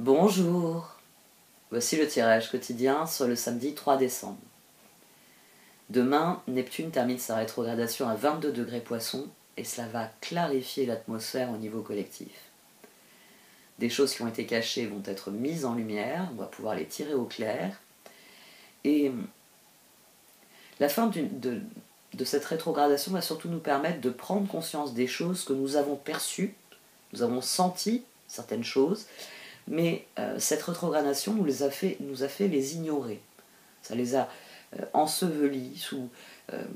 Bonjour, voici le tirage quotidien sur le samedi 3 décembre. Demain, Neptune termine sa rétrogradation à 22 degrés Poissons et cela va clarifier l'atmosphère au niveau collectif. Des choses qui ont été cachées vont être mises en lumière, on va pouvoir les tirer au clair. Et la fin de cette rétrogradation va surtout nous permettre de prendre conscience des choses que nous avons perçues, nous avons senti certaines choses, mais cette rétrogradation nous a fait les ignorer. Ça les a ensevelis sous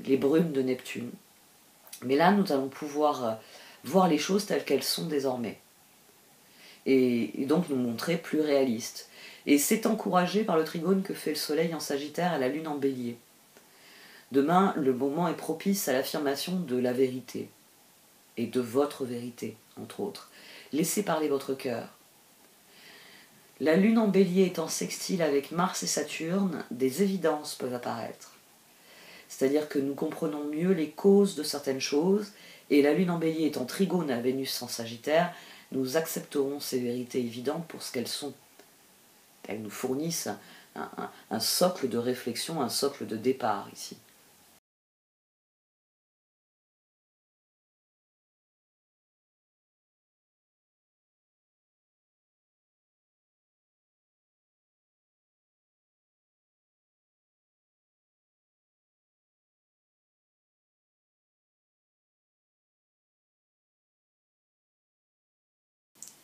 les brumes de Neptune. Mais là, nous allons pouvoir voir les choses telles qu'elles sont désormais. Et donc nous montrer plus réalistes. Et c'est encouragé par le trigone que fait le Soleil en Sagittaire et la Lune en Bélier. Demain, le moment est propice à l'affirmation de la vérité. Et de votre vérité, entre autres. Laissez parler votre cœur. La Lune en Bélier étant sextile avec Mars et Saturne, des évidences peuvent apparaître. C'est-à-dire que nous comprenons mieux les causes de certaines choses, et la Lune en Bélier étant trigone à Vénus en Sagittaire, nous accepterons ces vérités évidentes pour ce qu'elles sont. Elles nous fournissent un socle de réflexion, un socle de départ ici.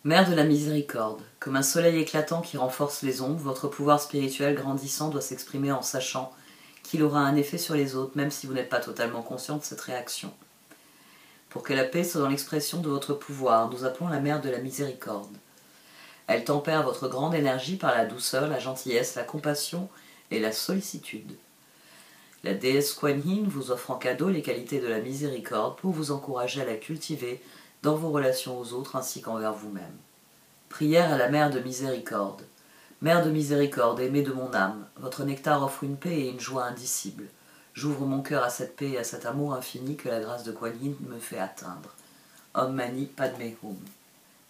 Mère de la miséricorde, comme un soleil éclatant qui renforce les ombres, votre pouvoir spirituel grandissant doit s'exprimer en sachant qu'il aura un effet sur les autres, même si vous n'êtes pas totalement conscient de cette réaction. Pour que la paix soit dans l'expression de votre pouvoir, nous appelons la mère de la miséricorde. Elle tempère votre grande énergie par la douceur, la gentillesse, la compassion et la sollicitude. La déesse Kuan Yin vous offre en cadeau les qualités de la miséricorde pour vous encourager à la cultiver dans vos relations aux autres ainsi qu'envers vous-même. Prière à la Mère de Miséricorde. Mère de Miséricorde, aimée de mon âme, votre nectar offre une paix et une joie indicibles. J'ouvre mon cœur à cette paix et à cet amour infini que la grâce de Kuan Yin me fait atteindre. Om Mani Padme Hum.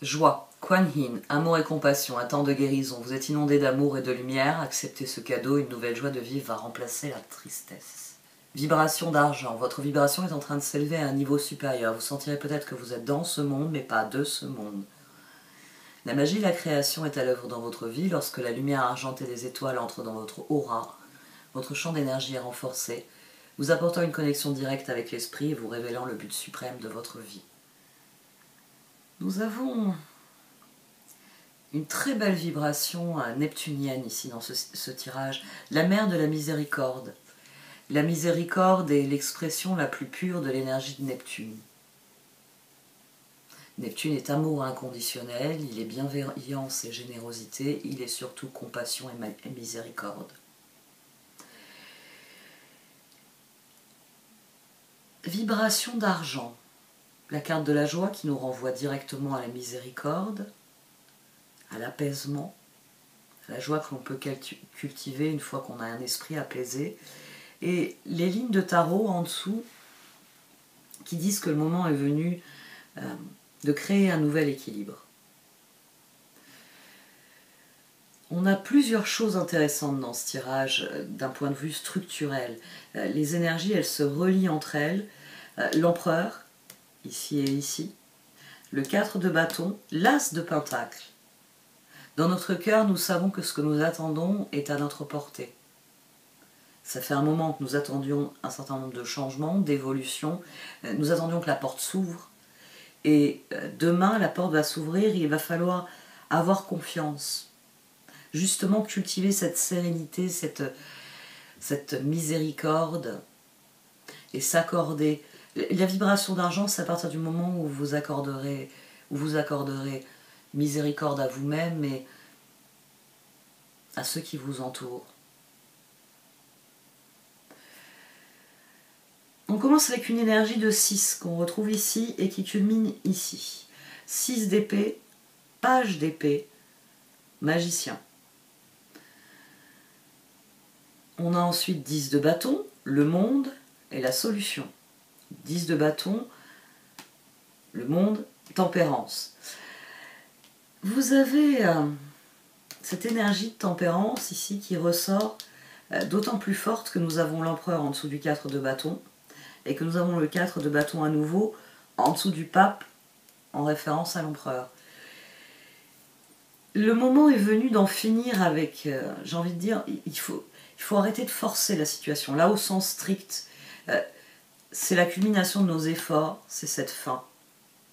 Joie, Kuan Yin, amour et compassion, un temps de guérison. Vous êtes inondé d'amour et de lumière. Acceptez ce cadeau, une nouvelle joie de vivre va remplacer la tristesse. Vibration d'argent. Votre vibration est en train de s'élever à un niveau supérieur. Vous sentirez peut-être que vous êtes dans ce monde, mais pas de ce monde. La magie de la création est à l'œuvre dans votre vie. Lorsque la lumière argentée des étoiles entre dans votre aura, votre champ d'énergie est renforcé, vous apportant une connexion directe avec l'esprit et vous révélant le but suprême de votre vie. Nous avons une très belle vibration neptunienne ici dans ce tirage. La mère de la miséricorde. La miséricorde est l'expression la plus pure de l'énergie de Neptune. Neptune est amour inconditionnel, il est bienveillance et générosité, il est surtout compassion et miséricorde. Vibration d'argent, la carte de la joie qui nous renvoie directement à la miséricorde, à l'apaisement, à la joie que l'on peut cultiver une fois qu'on a un esprit apaisé. Et les lignes de tarot en dessous qui disent que le moment est venu de créer un nouvel équilibre. On a plusieurs choses intéressantes dans ce tirage d'un point de vue structurel. Les énergies, elles se relient entre elles. L'empereur, ici et ici. Le 4 de bâton, l'as de pentacle. Dans notre cœur, nous savons que ce que nous attendons est à notre portée. Ça fait un moment que nous attendions un certain nombre de changements, d'évolutions. Nous attendions que la porte s'ouvre. Et demain, la porte va s'ouvrir, il va falloir avoir confiance. Justement, cultiver cette sérénité, cette miséricorde et s'accorder. La vibration d'argent, c'est à partir du moment où vous accorderez miséricorde à vous-même et à ceux qui vous entourent. On commence avec une énergie de 6 qu'on retrouve ici et qui culmine ici. 6 d'épée, page d'épée, magicien. On a ensuite 10 de bâton, le monde et la solution. 10 de bâton, le monde, tempérance. Vous avez cette énergie de tempérance ici qui ressort d'autant plus forte que nous avons l'empereur en dessous du 4 de bâton et que nous avons le 4 de bâton à nouveau en dessous du pape en référence à l'empereur. Le moment est venu d'en finir avec, j'ai envie de dire, il faut arrêter de forcer la situation. Là, au sens strict, c'est la culmination de nos efforts, c'est cette fin.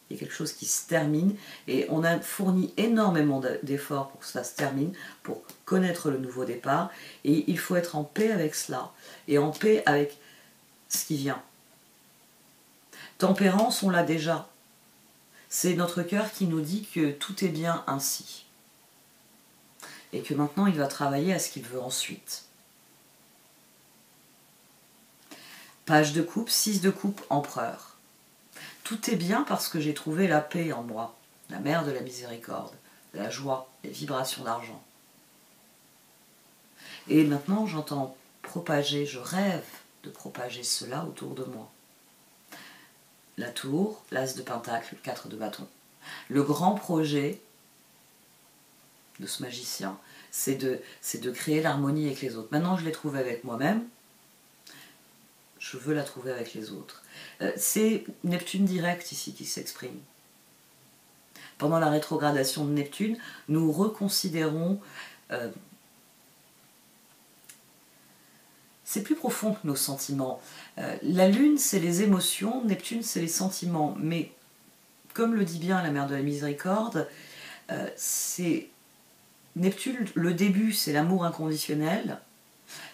Il y a quelque chose qui se termine et on a fourni énormément d'efforts pour que cela se termine, pour connaître le nouveau départ, et il faut être en paix avec cela et en paix avec ce qui vient. Tempérance, on l'a déjà. C'est notre cœur qui nous dit que tout est bien ainsi et que maintenant il va travailler à ce qu'il veut ensuite. Page de coupe, 6 de coupe, empereur. Tout est bien parce que j'ai trouvé la paix en moi, la mère de la miséricorde, de la joie, les vibrations d'argent. Et maintenant, j'entends propager, je rêve de propager cela autour de moi. La tour, l'as de pentacle, 4 de bâton. Le grand projet de ce magicien, c'est de créer l'harmonie avec les autres. Maintenant, je l'ai trouvée avec moi-même, je veux la trouver avec les autres. C'est Neptune direct ici qui s'exprime. Pendant la rétrogradation de Neptune, nous reconsidérons... c'est plus profond que nos sentiments. La Lune, c'est les émotions, Neptune, c'est les sentiments. Mais, comme le dit bien la Mère de la Miséricorde, c'est Neptune, le début, c'est l'amour inconditionnel,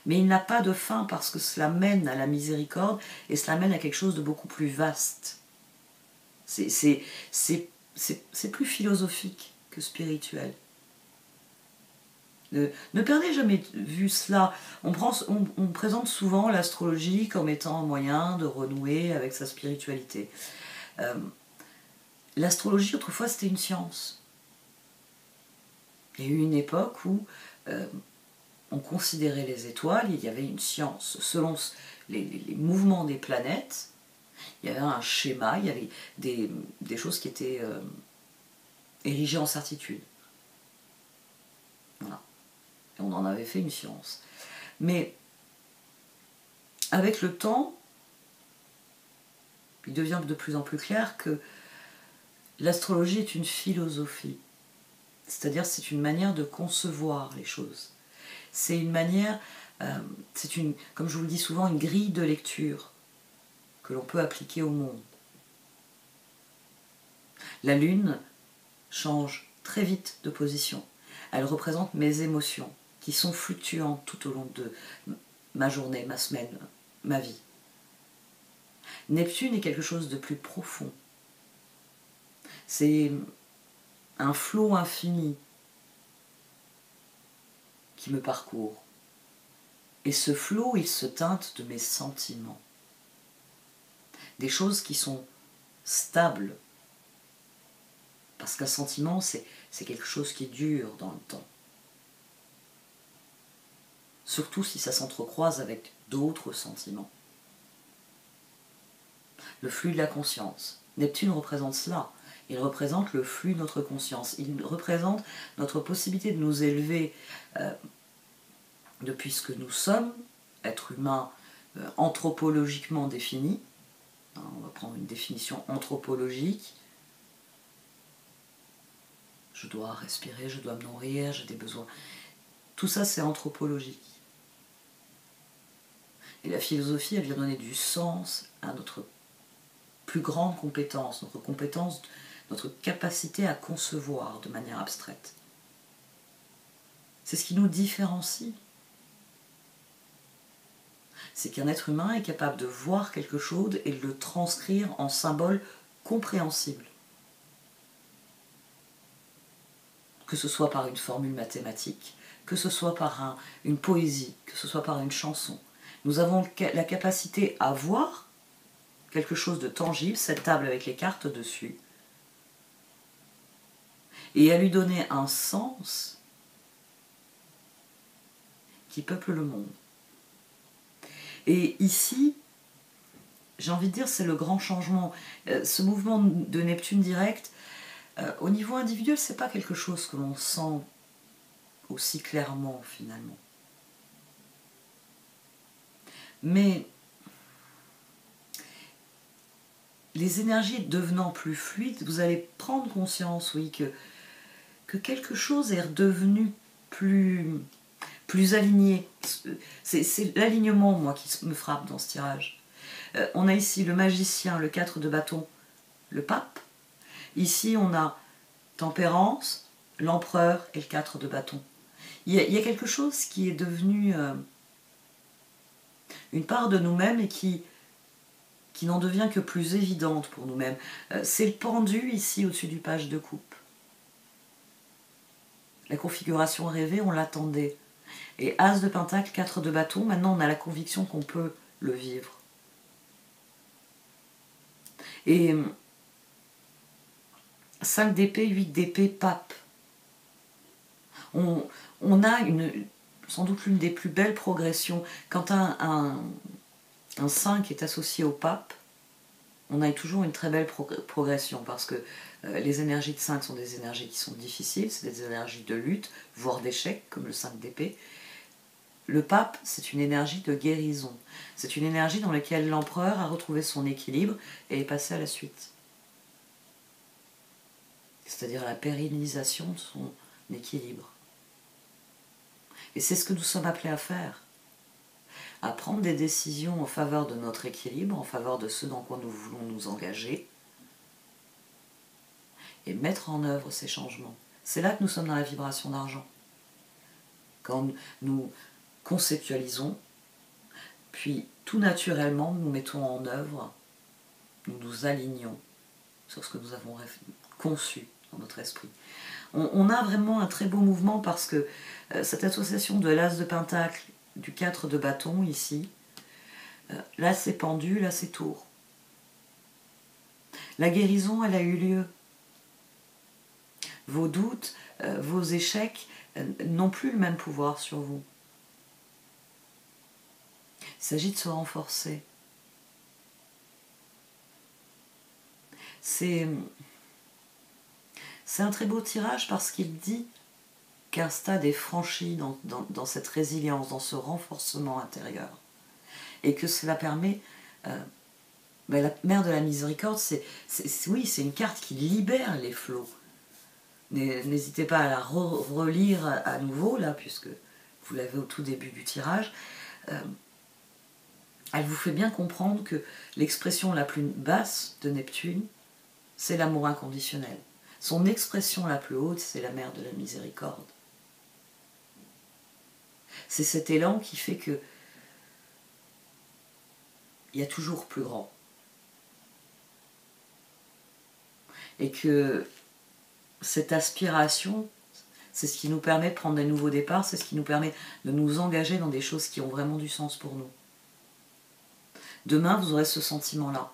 mais il n'a pas de fin parce que cela mène à la miséricorde et cela mène à quelque chose de beaucoup plus vaste. C'est plus philosophique que spirituel. Ne perdez jamais de vue cela. On présente souvent l'astrologie comme étant un moyen de renouer avec sa spiritualité. L'astrologie, autrefois, c'était une science. Il y a eu une époque où on considérait les étoiles, il y avait une science. Selon les mouvements des planètes, il y avait un schéma, il y avait des choses qui étaient érigées en certitude. Voilà. Et on en avait fait une science. Mais avec le temps, il devient de plus en plus clair que l'astrologie est une philosophie. C'est-à-dire c'est une manière de concevoir les choses. C'est une manière, comme je vous le dis souvent, une grille de lecture que l'on peut appliquer au monde. La Lune change très vite de position. Elle représente mes émotions qui sont fluctuantes tout au long de ma journée, ma semaine, ma vie. Neptune est quelque chose de plus profond. C'est un flot infini qui me parcourt. Et ce flot, il se teinte de mes sentiments. Des choses qui sont stables. Parce qu'un sentiment, c'est quelque chose qui dure dans le temps. Surtout si ça s'entrecroise avec d'autres sentiments. Le flux de la conscience. Neptune représente cela. Il représente le flux de notre conscience. Il représente notre possibilité de nous élever depuis ce que nous sommes, êtres humains anthropologiquement définis. On va prendre une définition anthropologique. Je dois respirer, je dois me nourrir, j'ai des besoins. Tout ça, c'est anthropologique. Et la philosophie, elle vient donner du sens à notre plus grande compétence, notre capacité à concevoir de manière abstraite. C'est ce qui nous différencie. C'est qu'un être humain est capable de voir quelque chose et de le transcrire en symbole compréhensible. Que ce soit par une formule mathématique, que ce soit par une poésie, que ce soit par une chanson. Nous avons la capacité à voir quelque chose de tangible, cette table avec les cartes dessus, et à lui donner un sens qui peuple le monde. Et ici, j'ai envie de dire, c'est le grand changement. Ce mouvement de Neptune direct, au niveau individuel, c'est pas quelque chose que l'on sent aussi clairement finalement. Mais les énergies devenant plus fluides, vous allez prendre conscience, oui, que quelque chose est redevenu plus aligné. C'est l'alignement, moi, qui me frappe dans ce tirage. On a ici le magicien, le 4 de bâton, le pape. Ici, on a tempérance, l'empereur et le 4 de bâton. Il y a quelque chose qui est devenu une part de nous-mêmes et qui n'en devient que plus évidente pour nous-mêmes. C'est le pendu ici au-dessus du page de coupe. La configuration rêvée, on l'attendait. Et As de pentacle, 4 de bâton, maintenant on a la conviction qu'on peut le vivre. Et 5 d'épée, 8 d'épée, pape. On a sans doute l'une des plus belles progressions. Quand un 5 est associé au pape, on a toujours une très belle progression parce que les énergies de 5 sont des énergies qui sont difficiles, c'est des énergies de lutte, voire d'échec, comme le 5 d'épée. Le pape, c'est une énergie de guérison. C'est une énergie dans laquelle l'empereur a retrouvé son équilibre et est passé à la suite. C'est-à-dire la pérennisation de son équilibre. Et c'est ce que nous sommes appelés à faire. À prendre des décisions en faveur de notre équilibre, en faveur de ce dans quoi nous voulons nous engager, et mettre en œuvre ces changements. C'est là que nous sommes dans la vibration d'argent. Quand nous conceptualisons, puis tout naturellement nous mettons en œuvre, nous nous alignons sur ce que nous avons conçu dans notre esprit. On a vraiment un très beau mouvement parce que cette association de l'As de pentacle, du 4 de bâton ici, là c'est pendu, là c'est tour. La guérison, elle a eu lieu. Vos doutes, vos échecs n'ont plus le même pouvoir sur vous. Il s'agit de se renforcer. C'est un très beau tirage parce qu'il dit qu'un stade est franchi dans cette résilience, dans ce renforcement intérieur. Et que cela permet... la mère de la miséricorde, oui, c'est une carte qui libère les flots. N'hésitez pas à la relire à nouveau, là, puisque vous l'avez au tout début du tirage. Elle vous fait bien comprendre que l'expression la plus basse de Neptune, c'est l'amour inconditionnel. Son expression la plus haute, c'est la mère de la miséricorde. C'est cet élan qui fait que il y a toujours plus grand. Et que cette aspiration, c'est ce qui nous permet de prendre des nouveaux départs, c'est ce qui nous permet de nous engager dans des choses qui ont vraiment du sens pour nous. Demain, vous aurez ce sentiment-là.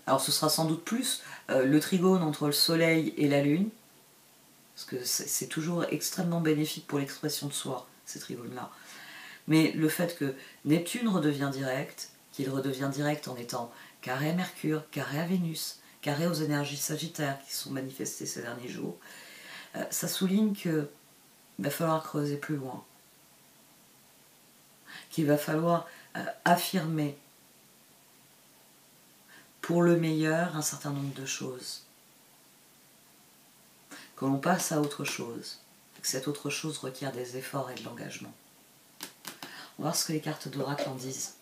Alors ce sera sans doute plus le trigone entre le soleil et la lune, parce que c'est toujours extrêmement bénéfique pour l'expression de soi, ces trigones-là. Mais le fait que Neptune redevient direct, qu'il redevient direct en étant carré à Mercure, carré à Vénus, carré aux énergies sagittaires qui sont manifestées ces derniers jours, ça souligne qu'il va falloir creuser plus loin, qu'il va falloir affirmer pour le meilleur un certain nombre de choses, que l'on passe à autre chose, que cette autre chose requiert des efforts et de l'engagement. On va voir ce que les cartes d'oracle en disent.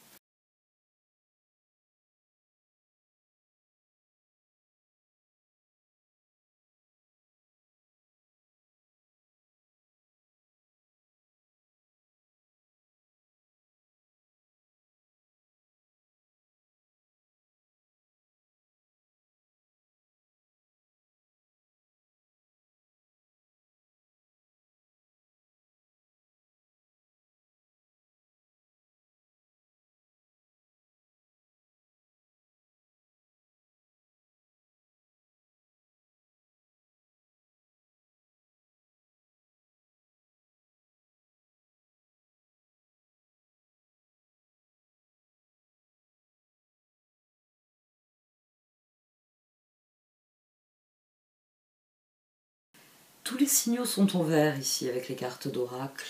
Tous les signaux sont au vert ici avec les cartes d'oracle.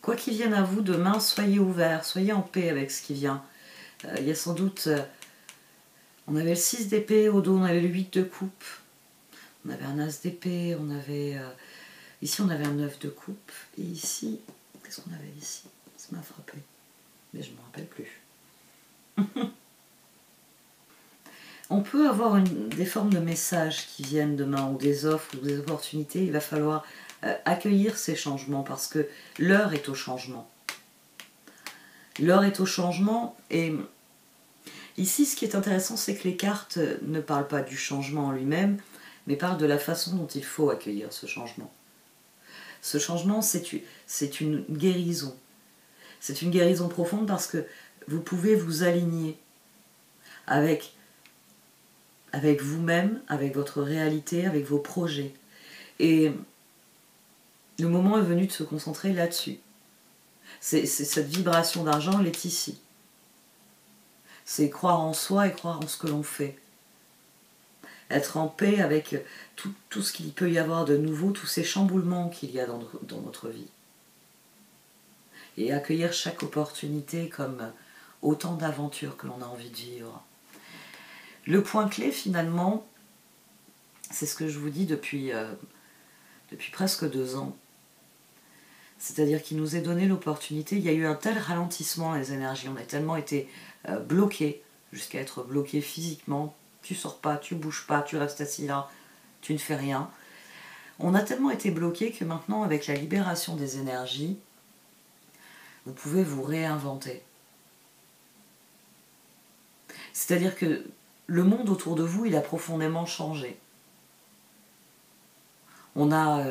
Quoi qu'il vienne à vous demain, soyez ouverts, soyez en paix avec ce qui vient. Il y a sans doute... on avait le 6 d'épée, au dos on avait le 8 de coupe. On avait un as d'épée, on avait... ici on avait un 9 de coupe. Et ici, qu'est-ce qu'on avait ici? Ça m'a frappé. Mais je ne me rappelle plus. On peut avoir des formes de messages qui viennent demain, ou des offres, ou des opportunités. Il va falloir accueillir ces changements, parce que l'heure est au changement. L'heure est au changement, et ici ce qui est intéressant, c'est que les cartes ne parlent pas du changement en lui-même, mais parlent de la façon dont il faut accueillir ce changement. Ce changement, c'est une guérison. C'est une guérison profonde parce que vous pouvez vous aligner avec vous-même, avec votre réalité, avec vos projets. Et le moment est venu de se concentrer là-dessus. C'est cette vibration d'argent, elle est ici. C'est croire en soi et croire en ce que l'on fait. Être en paix avec tout ce qu'il peut y avoir de nouveau, tous ces chamboulements qu'il y a dans notre vie. Et accueillir chaque opportunité comme autant d'aventures que l'on a envie de vivre. Le point clé, finalement, c'est ce que je vous dis depuis presque 2 ans. C'est-à-dire qu'il nous est donné l'opportunité, il y a eu un tel ralentissement des énergies, on a tellement été bloqués, jusqu'à être bloqués physiquement, tu sors pas, tu bouges pas, tu restes assis là, tu ne fais rien. On a tellement été bloqués que maintenant, avec la libération des énergies, vous pouvez vous réinventer. C'est-à-dire que le monde autour de vous, il a profondément changé. On a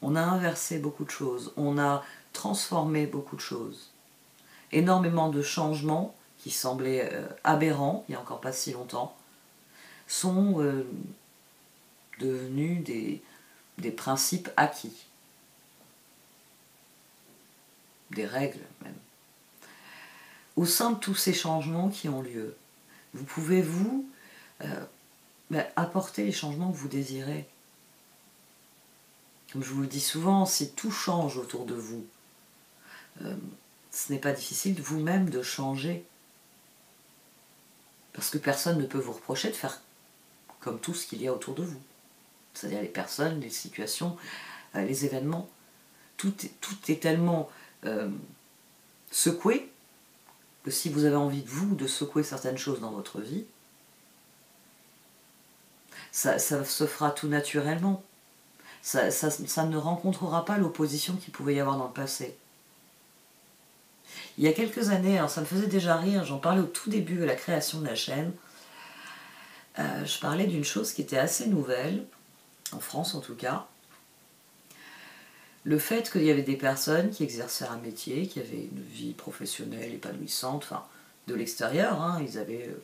inversé beaucoup de choses, on a transformé beaucoup de choses. Énormément de changements qui semblaient aberrants, il n'y a encore pas si longtemps, sont devenus des principes acquis. Des règles même. Au sein de tous ces changements qui ont lieu, vous pouvez apporter les changements que vous désirez. Comme je vous le dis souvent, si tout change autour de vous, ce n'est pas difficile de vous-même de changer. Parce que personne ne peut vous reprocher de faire comme tout ce qu'il y a autour de vous. C'est-à-dire les personnes, les situations, les événements. Tout est tellement secoué que si vous avez envie de secouer certaines choses dans votre vie, ça se fera tout naturellement. Ça ne rencontrera pas l'opposition qu'il pouvait y avoir dans le passé. Il y a quelques années, alors ça me faisait déjà rire, j'en parlais au tout début de la création de la chaîne, je parlais d'une chose qui était assez nouvelle, en France en tout cas, le fait qu'il y avait des personnes qui exerçaient un métier, qui avaient une vie professionnelle épanouissante, enfin de l'extérieur, hein, ils avaient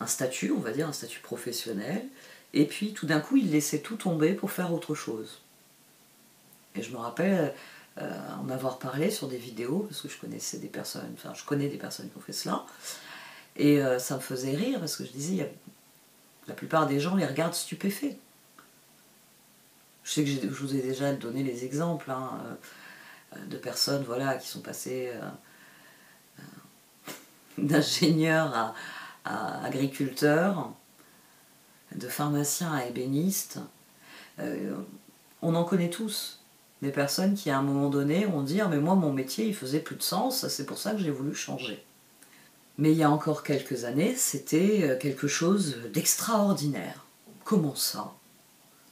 un statut, on va dire, un statut professionnel, et puis tout d'un coup ils laissaient tout tomber pour faire autre chose. Et je me rappelle en avoir parlé sur des vidéos, parce que je connais des personnes qui ont fait cela, et ça me faisait rire, parce que je disais, la plupart des gens les regardent stupéfaits. Je sais que je vous ai déjà donné les exemples de personnes voilà, qui sont passées d'ingénieurs à agriculteurs, de pharmaciens à ébénistes. On en connaît tous. Des personnes qui à un moment donné vont dire « mais moi mon métier il faisait plus de sens, c'est pour ça que j'ai voulu changer ». Mais il y a encore quelques années, c'était quelque chose d'extraordinaire. Comment ça ?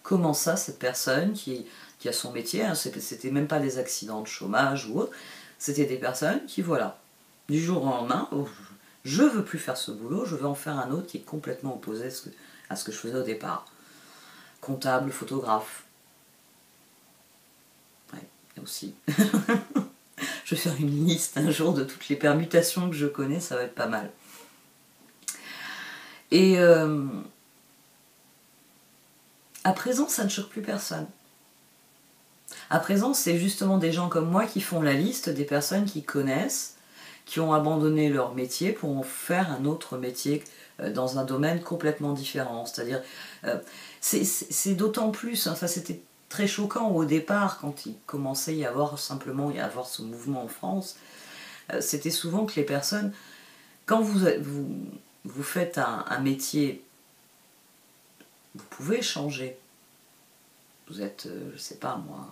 Comment ça, cette personne qui a son métier, hein, c'était même pas des accidents de chômage ou autre, c'était des personnes qui, voilà, du jour au lendemain, oh, je veux plus faire ce boulot, je veux en faire un autre qui est complètement opposé à ce que je faisais au départ. Comptable, photographe. Ouais, aussi. Je vais faire une liste un jour de toutes les permutations que je connais, ça va être pas mal. Et à présent, ça ne choque plus personne. À présent, c'est justement des gens comme moi qui font la liste des personnes qui connaissent, qui ont abandonné leur métier pour en faire un autre métier dans un domaine complètement différent. C'est-à-dire, c'est d'autant plus, hein, ça c'était très choquant au départ quand il commençait y avoir ce mouvement en France. C'était souvent que les personnes, quand vous faites un métier, vous pouvez changer. Vous êtes, je sais pas moi.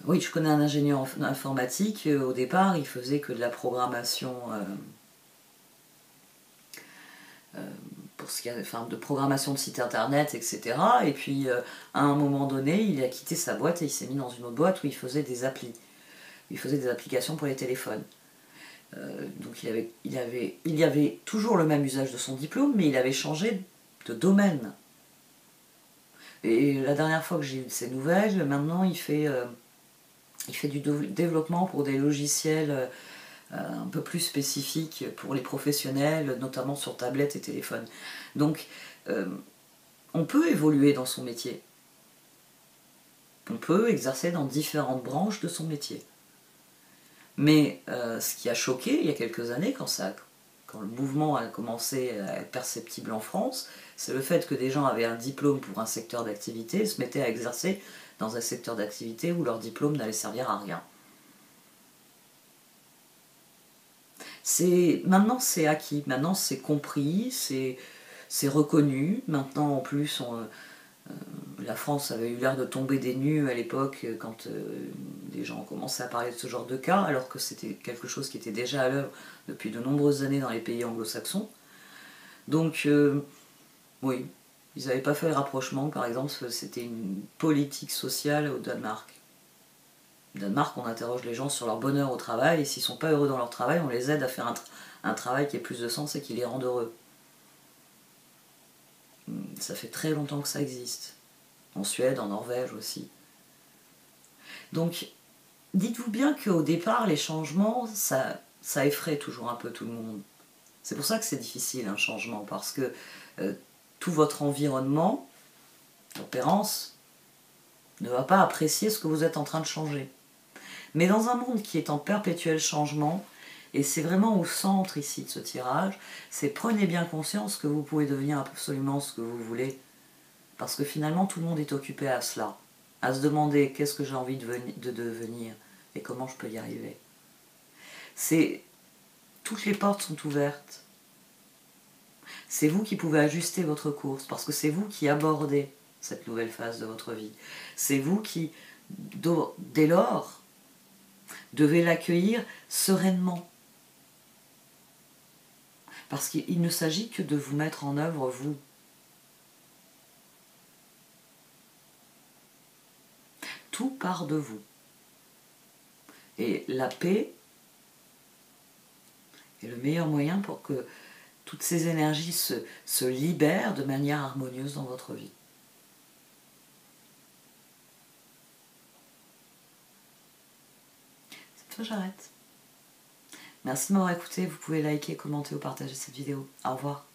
Oui, je connais un ingénieur informatique. Au départ, il faisait que de la programmation. Pour ce qui est, enfin, de programmation de site internet, etc. Et puis, à un moment donné, il a quitté sa boîte et il s'est mis dans une autre boîte où il faisait des applis. Il faisait des applications pour les téléphones. Donc il avait toujours le même usage de son diplôme, mais il avait changé de domaine. Et la dernière fois que j'ai eu de ces nouvelles, maintenant il fait du développement pour des logiciels un peu plus spécifiques pour les professionnels, notamment sur tablette et téléphone. Donc on peut évoluer dans son métier. On peut exercer dans différentes branches de son métier. Mais ce qui a choqué il y a quelques années, quand le mouvement a commencé à être perceptible en France, c'est le fait que des gens avaient un diplôme pour un secteur d'activité et se mettaient à exercer dans un secteur d'activité où leur diplôme n'allait servir à rien. Maintenant c'est acquis, maintenant c'est compris, c'est reconnu. Maintenant en plus la France avait eu l'air de tomber des nues à l'époque quand les gens ont commencé à parler de ce genre de cas, alors que c'était quelque chose qui était déjà à l'œuvre depuis de nombreuses années dans les pays anglo-saxons. Donc oui, ils n'avaient pas fait le rapprochement, par exemple, c'était une politique sociale au Danemark. Au Danemark, on interroge les gens sur leur bonheur au travail, et s'ils ne sont pas heureux dans leur travail, on les aide à faire un travail qui ait plus de sens et qui les rende heureux. Ça fait très longtemps que ça existe. En Suède, en Norvège aussi. Donc, dites-vous bien qu'au départ, les changements, ça effraie toujours un peu tout le monde. C'est pour ça que c'est difficile, un changement, parce que tout votre environnement, l'opérance, ne va pas apprécier ce que vous êtes en train de changer. Mais dans un monde qui est en perpétuel changement, et c'est vraiment au centre ici de ce tirage, c'est prenez bien conscience que vous pouvez devenir absolument ce que vous voulez. Parce que finalement, tout le monde est occupé à cela, à se demander qu'est-ce que j'ai envie de devenir et comment je peux y arriver. Toutes les portes sont ouvertes. C'est vous qui pouvez ajuster votre course, parce que c'est vous qui abordez cette nouvelle phase de votre vie. C'est vous qui, dès lors, devez l'accueillir sereinement. Parce qu'il ne s'agit que de vous mettre en œuvre, vous. Tout part de vous. Et la paix est le meilleur moyen pour que toutes ces énergies se libèrent de manière harmonieuse dans votre vie. Cette fois, j'arrête. Merci de m'avoir écouté. Vous pouvez liker, commenter ou partager cette vidéo. Au revoir.